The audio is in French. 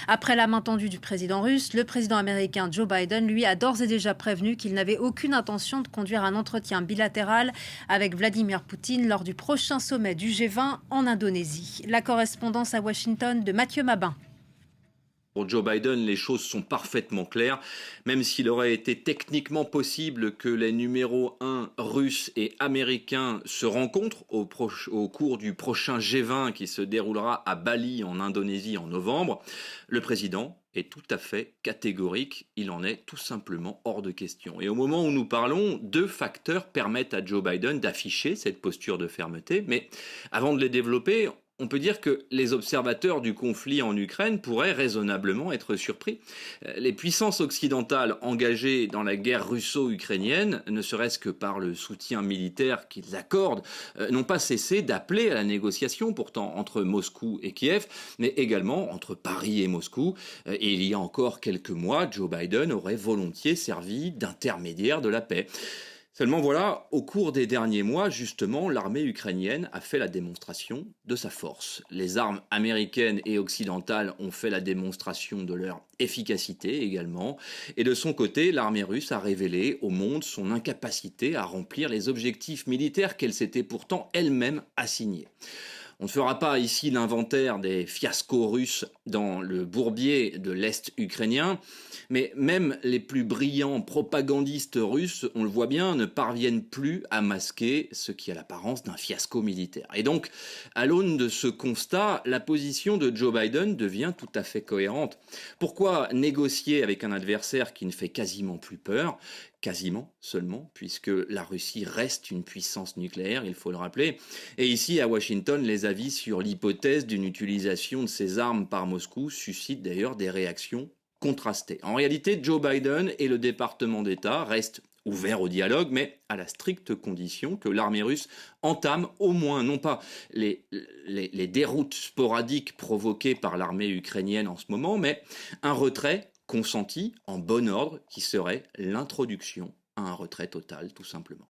Après la main tendue du président russe, le président américain Joe Biden, lui, a d'ores et déjà prévenu qu'il n'avait aucune intention de conduire un entretien bilatéral avec Vladimir Poutine lors du prochain sommet du G20 en Indonésie. La correspondance à Washington de Mathieu Mabin. Pour Joe Biden, les choses sont parfaitement claires, même s'il aurait été techniquement possible que les numéros 1 russes et américains se rencontrent au cours du prochain G20 qui se déroulera à Bali en Indonésie en novembre. Le président est tout à fait catégorique, il en est tout simplement hors de question. Et au moment où nous parlons, deux facteurs permettent à Joe Biden d'afficher cette posture de fermeté, mais avant de les développer, on peut dire que les observateurs du conflit en Ukraine pourraient raisonnablement être surpris. Les puissances occidentales engagées dans la guerre russo-ukrainienne, ne serait-ce que par le soutien militaire qu'ils accordent, n'ont pas cessé d'appeler à la négociation, pourtant entre Moscou et Kiev, mais également entre Paris et Moscou. Et il y a encore quelques mois, Joe Biden aurait volontiers servi d'intermédiaire de la paix. Seulement voilà, au cours des derniers mois, justement, l'armée ukrainienne a fait la démonstration de sa force. Les armes américaines et occidentales ont fait la démonstration de leur efficacité également. Et de son côté, l'armée russe a révélé au monde son incapacité à remplir les objectifs militaires qu'elle s'était pourtant elle-même assignés. On ne fera pas ici l'inventaire des fiascos russes dans le bourbier de l'Est ukrainien, mais même les plus brillants propagandistes russes, on le voit bien, ne parviennent plus à masquer ce qui a l'apparence d'un fiasco militaire. Et donc, à l'aune de ce constat, la position de Joe Biden devient tout à fait cohérente. Pourquoi négocier avec un adversaire qui ne fait quasiment plus peur ? Quasiment seulement, puisque la Russie reste une puissance nucléaire, il faut le rappeler. Et ici, à Washington, les avis sur l'hypothèse d'une utilisation de ces armes par Moscou suscitent d'ailleurs des réactions contrastées. En réalité, Joe Biden et le département d'État restent ouverts au dialogue, mais à la stricte condition que l'armée russe entame au moins, non pas les déroutes sporadiques provoquées par l'armée ukrainienne en ce moment, mais un retrait consenti en bon ordre qui serait l'introduction à un retrait total, tout simplement.